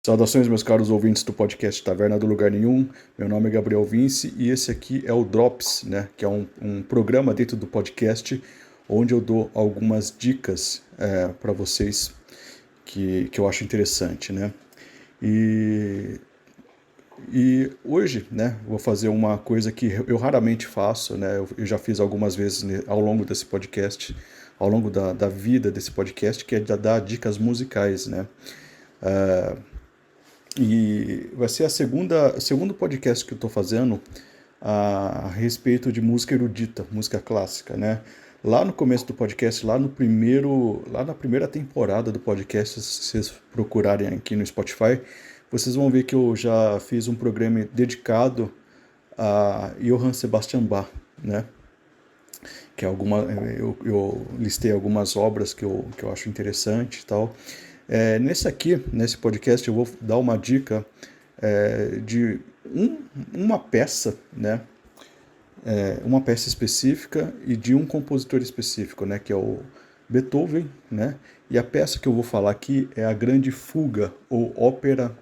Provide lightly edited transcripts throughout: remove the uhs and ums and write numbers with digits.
Saudações, meus caros ouvintes do podcast Taverna do Lugar Nenhum. Meu nome é Gabriel Vince e esse aqui é o Drops, né? Que é um programa dentro do podcast onde eu dou algumas dicas para vocês que eu acho interessante, né? E, e hoje, né, vou fazer uma coisa que eu raramente faço, né? Eu já fiz algumas vezes ao longo desse podcast, ao longo da vida desse podcast, que é dar dicas musicais, né? E vai ser o segundo podcast que eu estou fazendo a respeito de música erudita, música clássica, né? Lá no começo do podcast, lá na primeira temporada do podcast, se vocês procurarem aqui no Spotify, vocês vão ver que eu já fiz um programa dedicado a Johann Sebastian Bach, né? Que é eu listei algumas obras que eu acho interessante e tal. Nesse podcast, eu vou dar uma dica de uma peça, né? Uma peça específica e de um compositor específico, né? Que é o Beethoven, né? E a peça que eu vou falar aqui é a Grande Fuga, ou ópera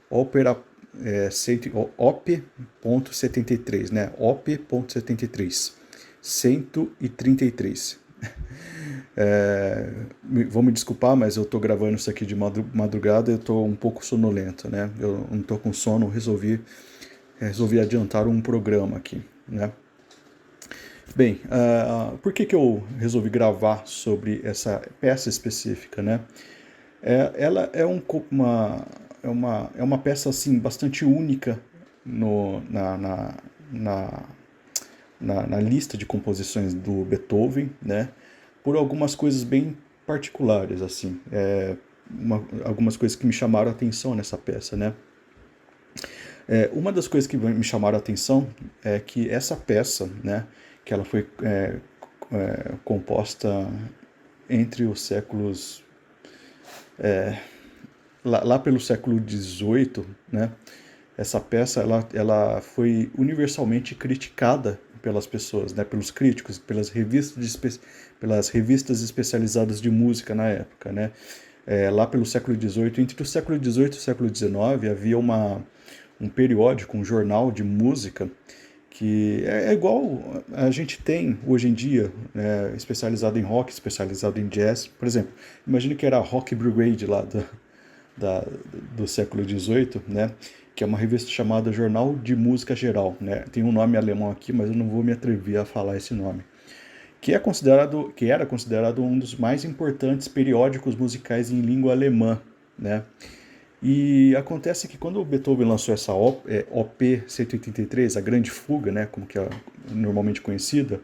Op.73, né? Op.73, 133. Vão me desculpar, mas eu tô gravando isso aqui de madrugada e eu tô um pouco sonolento, né? Eu não tô com sono, resolvi adiantar um programa aqui, né? Bem, por que eu resolvi gravar sobre essa peça específica, né? Ela é uma peça assim bastante única no, na, na, na, na lista de composições do Beethoven, né? Por algumas coisas bem particulares, assim. Algumas coisas que me chamaram a atenção nessa peça, né? Uma das coisas que me chamaram a atenção é que essa peça, né? Que ela foi composta entre os séculos lá pelo século XVIII, né? Essa peça ela foi universalmente criticada pelas pessoas, né? Pelos críticos, pelas revistas especializadas de música na época, né? Lá pelo século XVIII, entre o século XVIII e o século XIX havia um periódico, um jornal de música que é igual a gente tem hoje em dia, especializado em rock, especializado em jazz. Por exemplo, imagine que era a Rock Brigade lá da, do século XVIII, né? Que é uma revista chamada Jornal de Música Geral, né? Tem um nome alemão aqui, mas eu não vou me atrever a falar esse nome. Que era considerado um dos mais importantes periódicos musicais em língua alemã, né? E acontece que quando o Beethoven lançou essa OP 183, a Grande Fuga, né, como que é normalmente conhecida,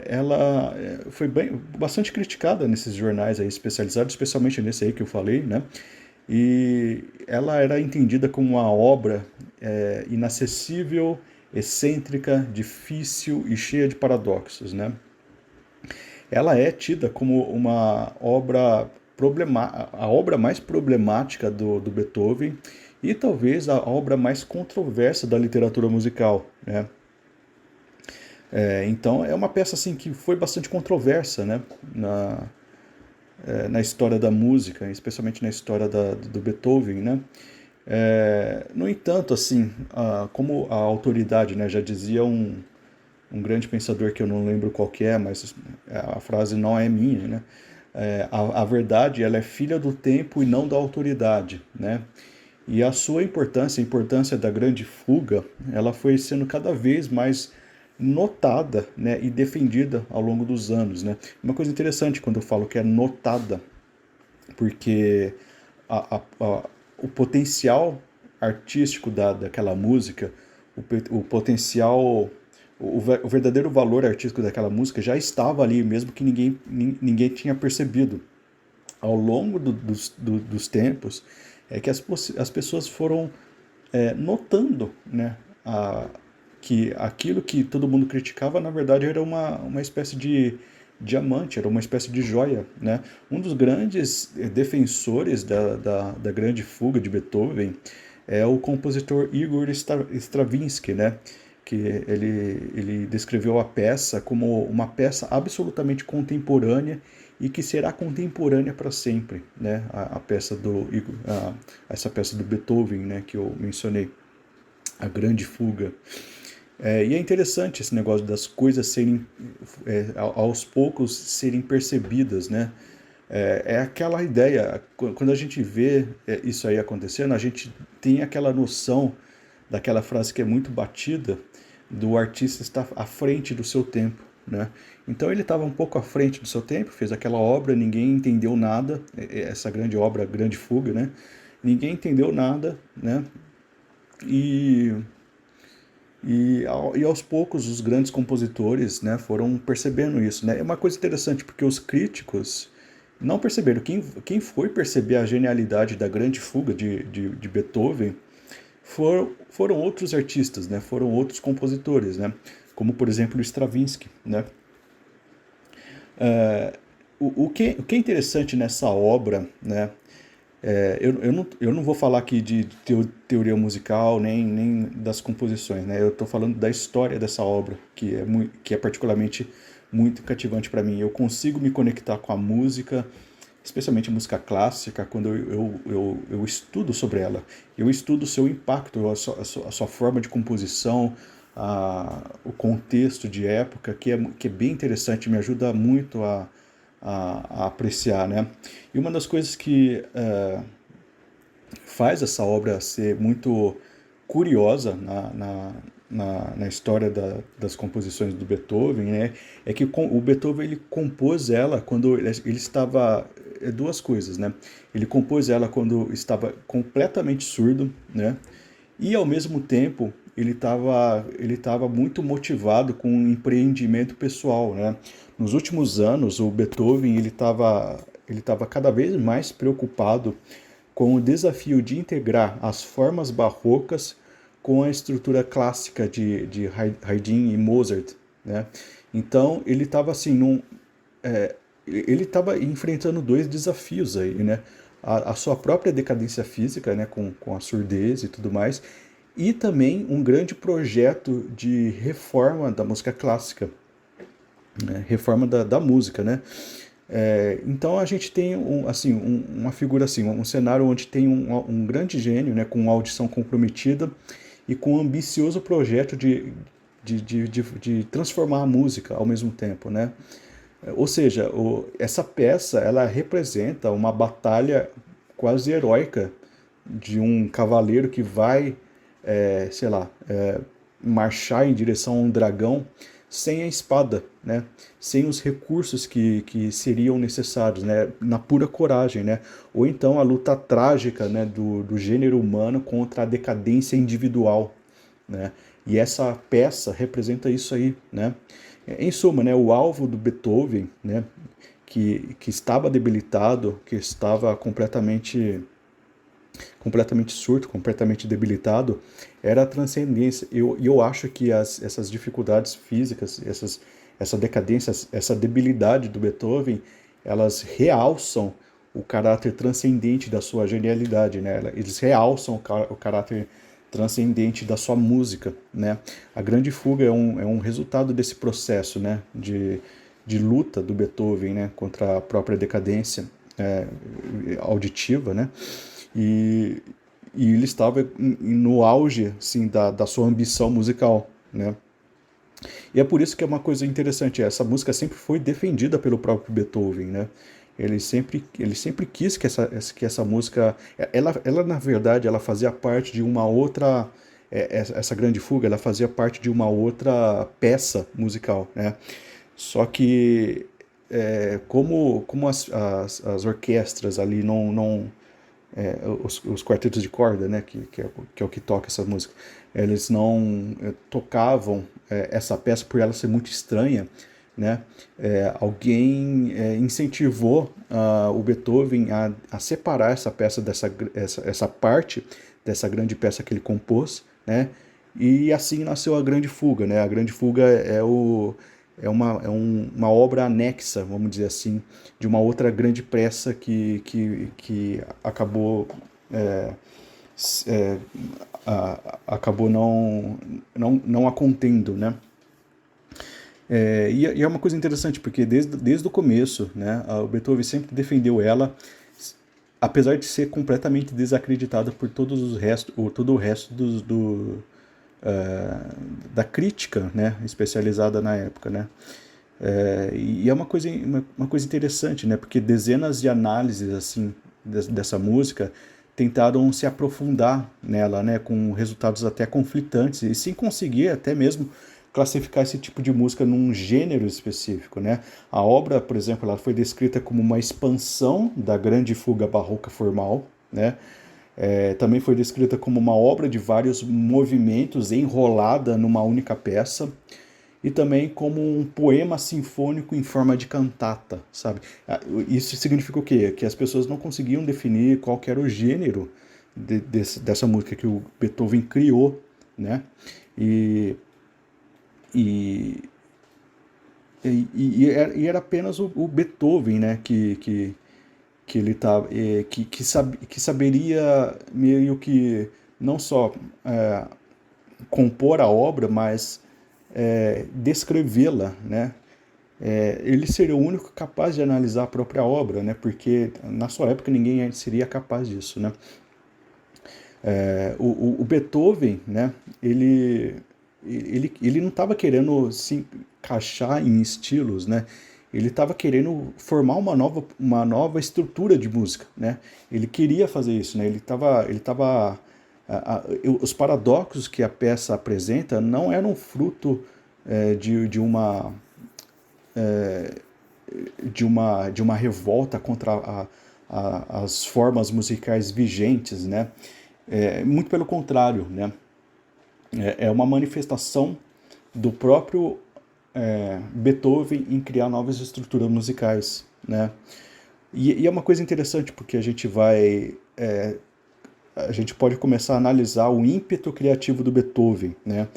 ela foi bastante criticada nesses jornais aí especializados, especialmente nesse aí que eu falei, né? E ela era entendida como uma obra inacessível, excêntrica, difícil e cheia de paradoxos, né? Ela é tida como uma obra a obra mais problemática do Beethoven e talvez a obra mais controversa da literatura musical, né? Então é uma peça assim que foi bastante controversa, né? Na história da música, especialmente na história do Beethoven, né? No entanto, assim, como a autoridade, né, já dizia um grande pensador que eu não lembro qual que é, mas a frase não é minha, né? A verdade ela é filha do tempo e não da autoridade, né? E a sua importância, a importância da Grande Fuga, ela foi sendo cada vez mais notada, né, e defendida ao longo dos anos, né? Uma coisa interessante quando eu falo que é notada, porque a, a, a, o potencial artístico daquela música, o potencial, o verdadeiro valor artístico daquela música já estava ali, mesmo que ninguém tinha percebido. Ao longo dos tempos, é que as pessoas foram notando, né, que aquilo que todo mundo criticava, na verdade, era uma espécie de diamante, era uma espécie de joia, né? Um dos grandes defensores da Grande Fuga de Beethoven é o compositor Igor Stravinsky, né? Que ele descreveu a peça como uma peça absolutamente contemporânea e que será contemporânea para sempre, né? Essa peça do Beethoven, né, que eu mencionei, a Grande Fuga. E é interessante esse negócio das coisas serem, aos poucos, serem percebidas, né? É aquela ideia, quando a gente vê isso aí acontecendo, a gente tem aquela noção daquela frase que é muito batida, do artista estar à frente do seu tempo, né? Então ele estava um pouco à frente do seu tempo, fez aquela obra, ninguém entendeu nada, essa grande obra, Grande Fuga, né? Ninguém entendeu nada, né? E e aos poucos os grandes compositores, né, foram percebendo isso, né? É uma coisa interessante porque os críticos não perceberam. Quem foi perceber a genialidade da Grande Fuga de Beethoven foram outros artistas, né? Foram outros compositores, né? Como por exemplo o Stravinsky, né? O que é interessante nessa obra, né? Eu não vou falar aqui de teoria musical nem das composições, né? Eu estou falando da história dessa obra, que é particularmente muito cativante para mim. Eu consigo me conectar com a música, especialmente música clássica, quando eu estudo sobre ela. Eu estudo o seu impacto, a sua forma de composição, o contexto de época, que é bem interessante, me ajuda muito a apreciar, né? E uma das coisas que faz essa obra ser muito curiosa na história das composições do Beethoven, né, é que o Beethoven ele compôs ela quando ele estava duas coisas, né? Ele compôs ela quando estava completamente surdo, né? E ao mesmo tempo ele estava muito motivado com um empreendimento pessoal, né? Nos últimos anos o Beethoven ele estava cada vez mais preocupado com o desafio de integrar as formas barrocas com a estrutura clássica de Haydn e Mozart, né? Então ele estava assim ele estava enfrentando dois desafios aí, né? A sua própria decadência física, né, com a surdez e tudo mais, e também um grande projeto de reforma da música clássica, né? Reforma da música, né? Então a gente tem uma figura assim, um cenário onde tem um grande gênio, né, com uma audição comprometida e com um ambicioso projeto de transformar a música ao mesmo tempo, né? Ou seja, essa peça ela representa uma batalha quase heróica de um cavaleiro que vai, sei lá, marchar em direção a um dragão sem a espada, né? Sem os recursos que seriam necessários, né? Na pura coragem, né? Ou então a luta trágica, né, do gênero humano contra a decadência individual, né? E essa peça representa isso aí, né? Em suma, né, o alvo do Beethoven, né, que estava debilitado, que estava completamente surto, completamente debilitado, era a transcendência. E eu acho que essas dificuldades físicas, essa decadência, essa debilidade do Beethoven, elas realçam o caráter transcendente da sua genialidade, né? Eles realçam o caráter transcendente da sua música, né? A Grande Fuga é um resultado desse processo, né? De luta do Beethoven, né? Contra a própria decadência auditiva, né? E, e ele estava no auge, assim, da sua ambição musical, né? E é por isso que é uma coisa interessante, essa música sempre foi defendida pelo próprio Beethoven, né? Ele sempre quis que essa música, ela na verdade, ela fazia parte de uma outra, essa Grande Fuga, ela fazia parte de uma outra peça musical, né? Só que como as orquestras ali os quartetos de corda, né, que é o que toca essa música, eles não tocavam essa peça por ela ser muito estranha, né? Alguém incentivou o Beethoven a separar essa peça essa parte dessa grande peça que ele compôs, né? E assim nasceu a Grande Fuga, né? A Grande Fuga uma obra anexa, vamos dizer assim, de uma outra grande peça que acabou é, acabou não a contendo, né? E é uma coisa interessante, porque desde o começo, né, o Beethoven sempre defendeu ela, apesar de ser completamente desacreditada por todos os restos, ou todo o resto eh, da crítica, né, especializada na época, né. E é uma coisa interessante, né, porque dezenas de análises assim dessa música tentaram se aprofundar nela, né, com resultados até conflitantes e sem conseguir até mesmo classificar esse tipo de música num gênero específico, né? A obra, por exemplo, ela foi descrita como uma expansão da grande fuga barroca formal, né? Também foi descrita como uma obra de vários movimentos enrolada numa única peça e também como um poema sinfônico em forma de cantata, sabe? Isso significa o quê? Que as pessoas não conseguiam definir qual que era o gênero dessa música que o Beethoven criou, né? E, e, e era apenas o Beethoven, né? Que ele tá, que saberia meio que não só compor a obra, mas descrevê-la, né? Ele seria o único capaz de analisar a própria obra, né? Porque na sua época ninguém seria capaz disso, né? O Beethoven, né? Ele não estava querendo se encaixar em estilos, né? Ele estava querendo formar uma nova estrutura de música, né? Ele queria fazer isso, né? Os paradoxos que a peça apresenta não eram fruto de uma revolta contra as formas musicais vigentes, né? Muito pelo contrário, né? É uma manifestação do próprio Beethoven em criar novas estruturas musicais, né? E é uma coisa interessante porque a gente pode começar a analisar o ímpeto criativo do Beethoven, né?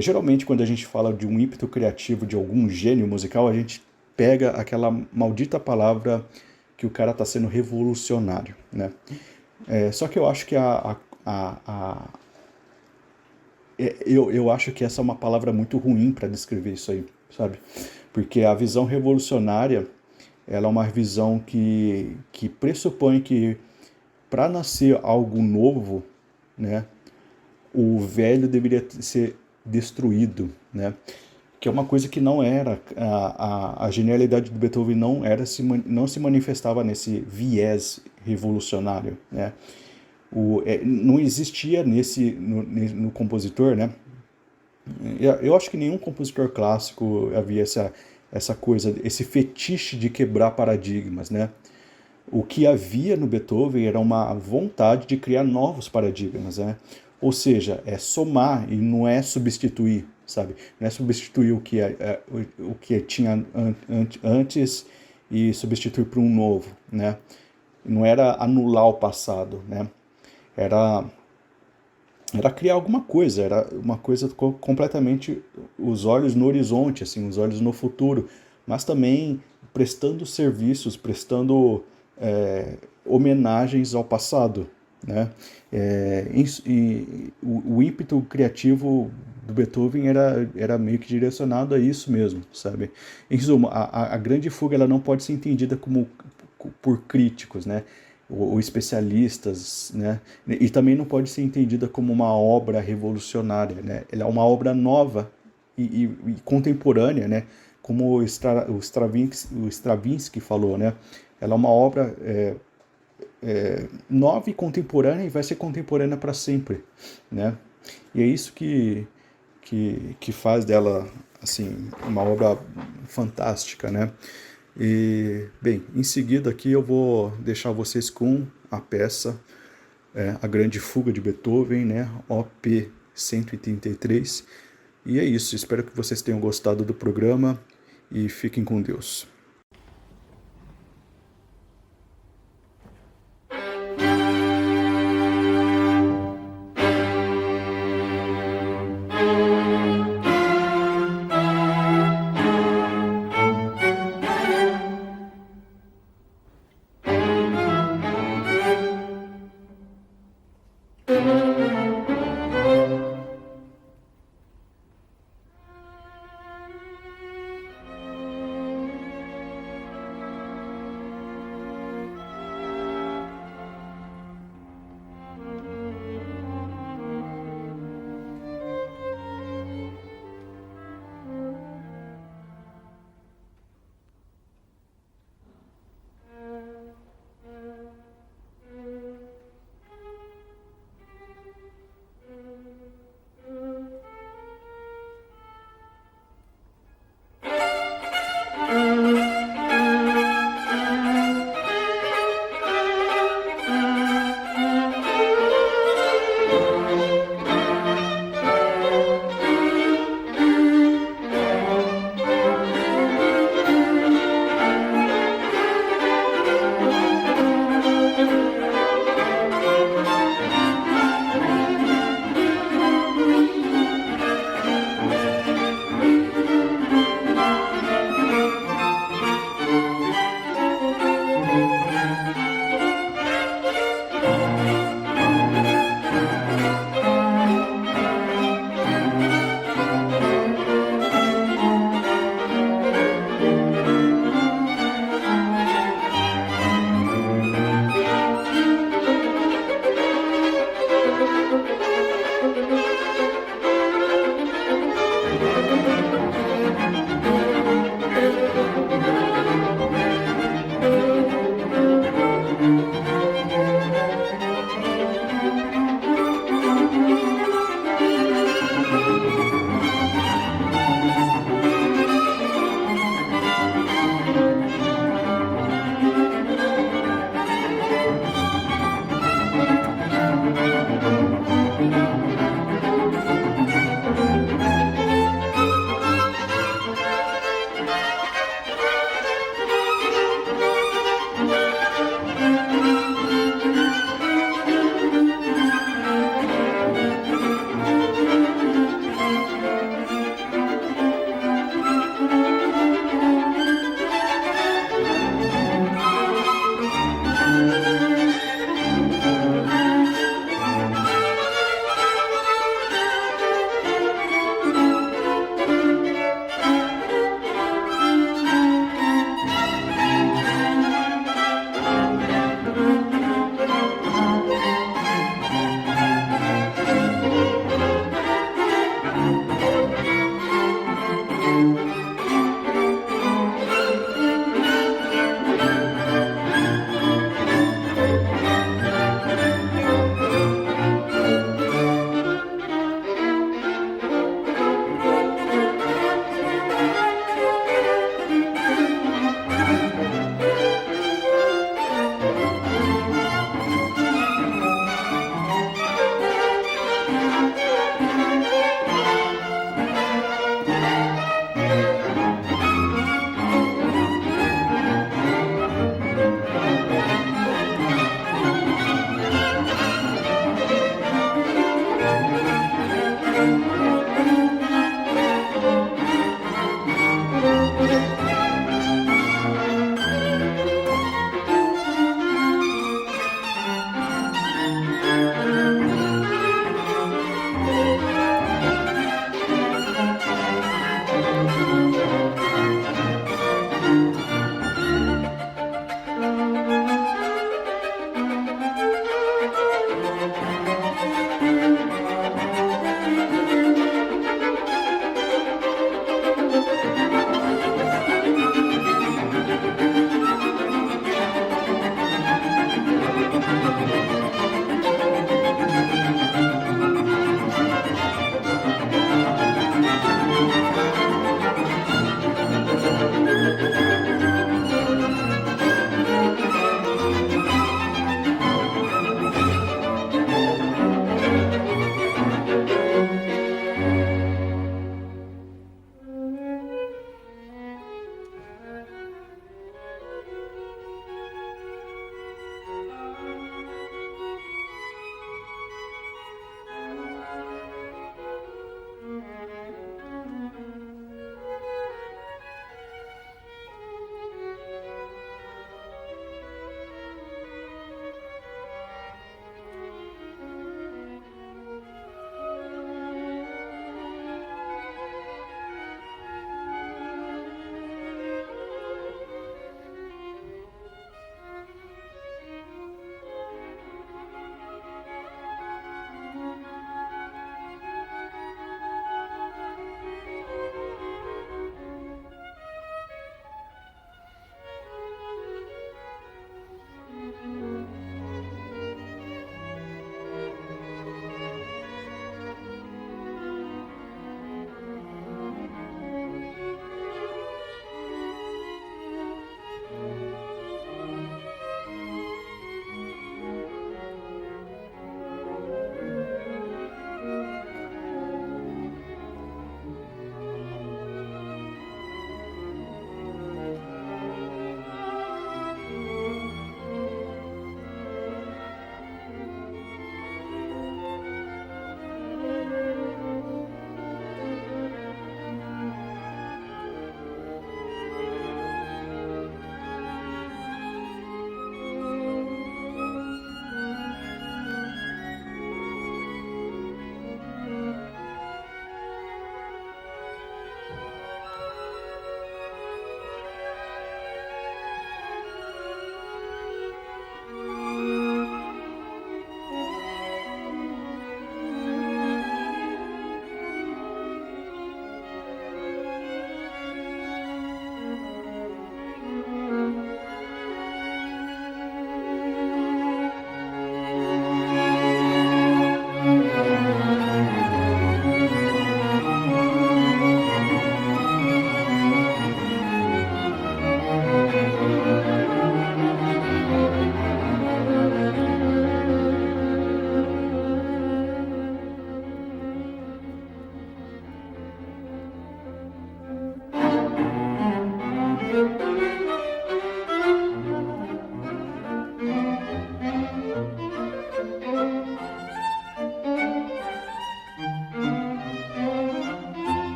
Geralmente, quando a gente fala de um ímpeto criativo de algum gênio musical, a gente pega aquela maldita palavra que o cara está sendo revolucionário, né? Só que eu acho que eu acho que essa é uma palavra muito ruim para descrever isso aí, sabe? Porque a visão revolucionária, ela é uma visão que pressupõe que para nascer algo novo, né, o velho deveria ser destruído, né? Que é uma coisa que não era a genialidade do Beethoven não se manifestava nesse viés revolucionário, né? Não existia no compositor, né? Eu acho que nenhum compositor clássico havia essa coisa, esse fetiche de quebrar paradigmas, né? O que havia no Beethoven era uma vontade de criar novos paradigmas, né? Ou seja, é somar e não é substituir, sabe? Não é substituir o que tinha antes e substituir por um novo, né? Não era anular o passado, né? Era era criar alguma coisa, era uma coisa completamente os olhos no horizonte, assim, os olhos no futuro, mas também prestando serviços, prestando homenagens ao passado, né? O ímpeto criativo do Beethoven era meio que direcionado a isso mesmo, sabe? Em resumo, a Grande Fuga ela não pode ser entendida como por críticos, né? Ou especialistas, né? E também não pode ser entendida como uma obra revolucionária, né? Ela é uma obra nova e contemporânea, né? Como o Stravinsky falou, né? Ela é uma obra nova e contemporânea e vai ser contemporânea para sempre, né? E é isso que faz dela assim uma obra fantástica, né? E bem, em seguida aqui eu vou deixar vocês com a peça A Grande Fuga de Beethoven, né? OP 133. E é isso, espero que vocês tenham gostado do programa e fiquem com Deus.